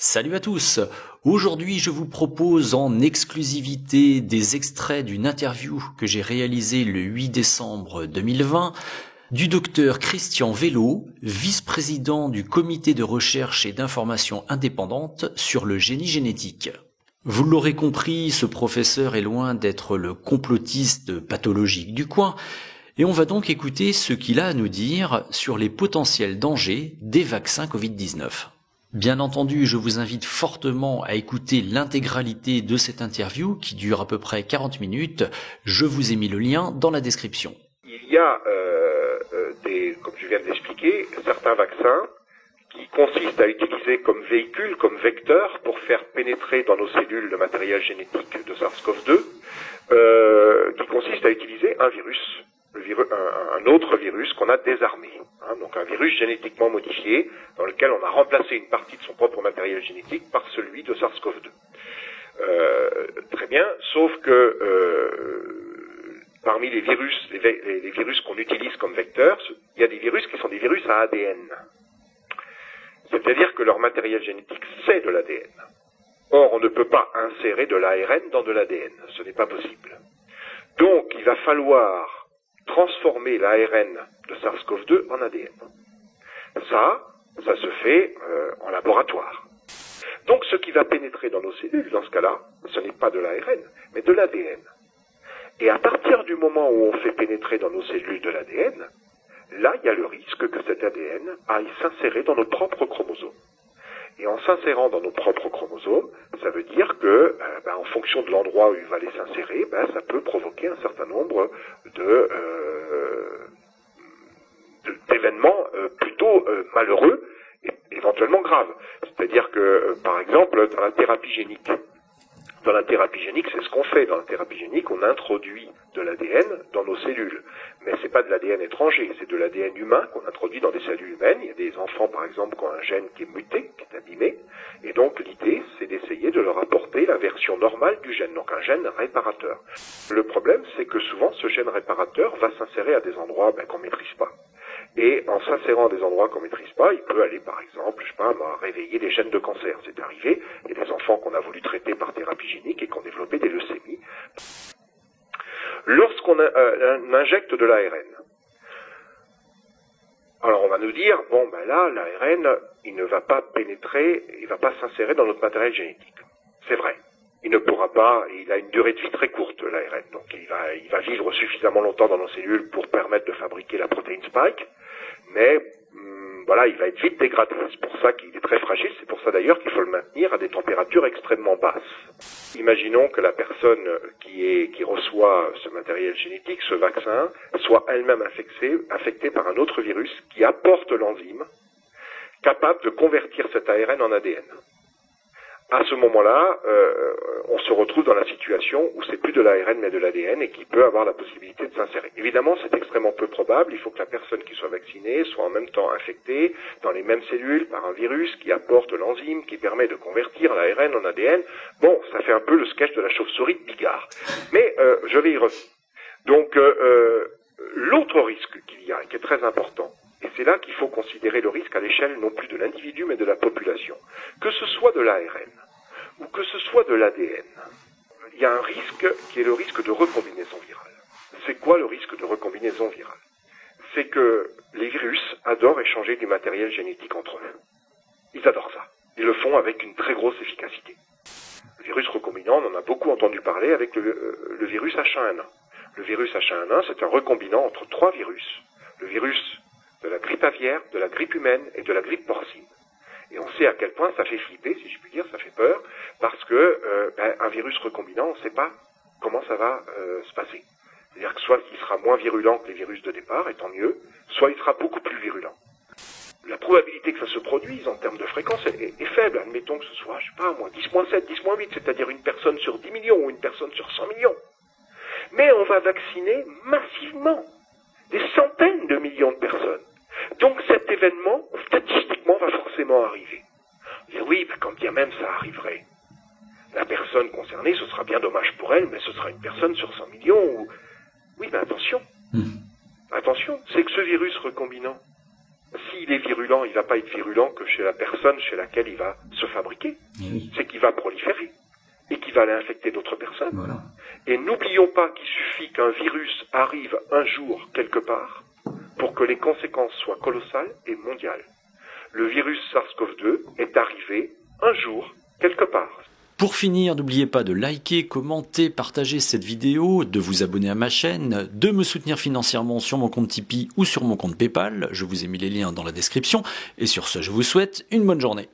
Salut à tous. Aujourd'hui, je vous propose en exclusivité des extraits d'une interview que j'ai réalisée le 8 décembre 2020 du docteur Christian Vello, vice-président du comité de recherche et d'information indépendante sur le génie génétique. Vous l'aurez compris, ce professeur est loin d'être le complotiste pathologique du coin, et on va donc écouter ce qu'il a à nous dire sur les potentiels dangers des vaccins Covid-19. Bien entendu, je vous invite fortement à écouter l'intégralité de cette interview qui dure à peu près 40 minutes. Je vous ai mis le lien dans la description. Il y a, comme je viens de l'expliquer, certains vaccins qui consistent à utiliser comme véhicule, comme vecteur, pour faire pénétrer dans nos cellules le matériel génétique de SARS-CoV-2, qui consiste à utiliser un virus, un autre virus qu'on a désarmé. Donc un virus génétiquement modifié dans lequel on a remplacé une partie de son propre matériel génétique par celui de SARS-CoV-2. Très bien, sauf que parmi les virus, les virus qu'on utilise comme vecteurs, il y a des virus qui sont des virus à ADN. C'est-à-dire que leur matériel génétique, c'est de l'ADN. Or, on ne peut pas insérer de l'ARN dans de l'ADN. Ce n'est pas possible. Donc, il va falloir transformer l'ARN de SARS-CoV-2 en ADN. Ça se fait en laboratoire. Donc, ce qui va pénétrer dans nos cellules, dans ce cas-là, ce n'est pas de l'ARN, mais de l'ADN. Et à partir du moment où on fait pénétrer dans nos cellules de l'ADN, là, il y a le risque que cet ADN aille s'insérer dans nos propres chromosomes. Et en s'insérant dans nos propres chromosomes, ça veut dire que, en fonction de l'endroit où il va aller s'insérer, ça peut provoquer un certain nombre d'événements plutôt malheureux et éventuellement graves. C'est-à-dire que, par exemple, dans la thérapie génique, c'est ce qu'on fait. Dans la thérapie génique, on introduit de l'ADN dans nos cellules. Mais c'est pas de l'ADN étranger, c'est de l'ADN humain qu'on introduit dans des cellules humaines. Il y a des enfants, par exemple, qui ont un gène qui est muté, qui est abîmé. Et donc, l'idée, c'est d'essayer de leur apporter la version normale du gène, donc un gène réparateur. Le problème, c'est que souvent, ce gène réparateur va s'insérer à des endroits qu'on maîtrise pas. Et en s'insérant à des endroits qu'on maîtrise pas, il peut aller, par exemple, réveiller des gènes de cancer. C'est arrivé. Il y a des enfants qu'on a voulu traiter par thérapie génique et qui ont développé des leucémies. Lorsqu'on injecte de l'ARN, alors on va nous dire, là, l'ARN, il ne va pas pénétrer, il va pas s'insérer dans notre matériel génétique. C'est vrai. Il ne pourra pas, il a une durée de vie très courte, l'ARN. Donc il va vivre suffisamment longtemps dans nos cellules pour permettre de fabriquer la protéine spike, mais il va être vite dégradé. C'est pour ça qu'il est très fragile, c'est pour ça d'ailleurs qu'il faut le maintenir à des températures extrêmement basses. Imaginons que la personne qui reçoit ce matériel génétique, ce vaccin, soit elle-même infectée par un autre virus qui apporte l'enzyme capable de convertir cet ARN en ADN. À ce moment-là, on se retrouve dans la situation où c'est plus de l'ARN mais de l'ADN et qui peut avoir la possibilité de s'insérer. Évidemment, c'est extrêmement peu probable. Il faut que la personne qui soit vaccinée soit en même temps infectée dans les mêmes cellules par un virus qui apporte l'enzyme qui permet de convertir l'ARN en ADN. Bon, ça fait un peu le sketch de la chauve-souris de Bigard. Mais je vais y revenir. Donc, l'autre risque qu'il y a, et qui est très important, et c'est là qu'il faut considérer le risque à l'échelle non plus de l'individu mais de la population. Que ce soit de l'ARN ou que ce soit de l'ADN, il y a un risque qui est le risque de recombinaison virale. C'est quoi le risque de recombinaison virale? C'est que les virus adorent échanger du matériel génétique entre eux. Ils adorent ça. Ils le font avec une très grosse efficacité. Le virus recombinant, on en a beaucoup entendu parler avec le virus H1N1. Le virus H1N1, c'est un recombinant entre 3 virus. Le virus de la grippe aviaire, de la grippe humaine et de la grippe porcine. Et on sait à quel point ça fait flipper, si je puis dire, ça fait peur, parce que un virus recombinant, on ne sait pas comment ça va se passer. C'est-à-dire que soit il sera moins virulent que les virus de départ, et tant mieux, soit il sera beaucoup plus virulent. La probabilité que ça se produise en termes de fréquence est faible. Admettons que ce soit, 10-7, 10-8, c'est-à-dire une personne sur 10 millions ou une personne sur 100 millions. Mais on va vacciner massivement des centaines de millions de personnes. Donc cet événement, statistiquement, va forcément arriver. Oui, quand bien même ça arriverait, la personne concernée, ce sera bien dommage pour elle, mais ce sera une personne sur 100 millions. Oui, mais attention. Attention, c'est que ce virus recombinant, s'il s'il est virulent, il va pas être virulent que chez la personne chez laquelle il va se fabriquer. Oui. C'est qu'il va proliférer et qu'il va aller infecter d'autres personnes. Voilà. Et n'oublions pas qu'il suffit qu'un virus arrive un jour quelque part pour que les conséquences soient colossales et mondiales. Le virus SARS-CoV-2 est arrivé un jour quelque part. Pour finir, n'oubliez pas de liker, commenter, partager cette vidéo, de vous abonner à ma chaîne, de me soutenir financièrement sur mon compte Tipeee ou sur mon compte PayPal. Je vous ai mis les liens dans la description. Et sur ce, je vous souhaite une bonne journée.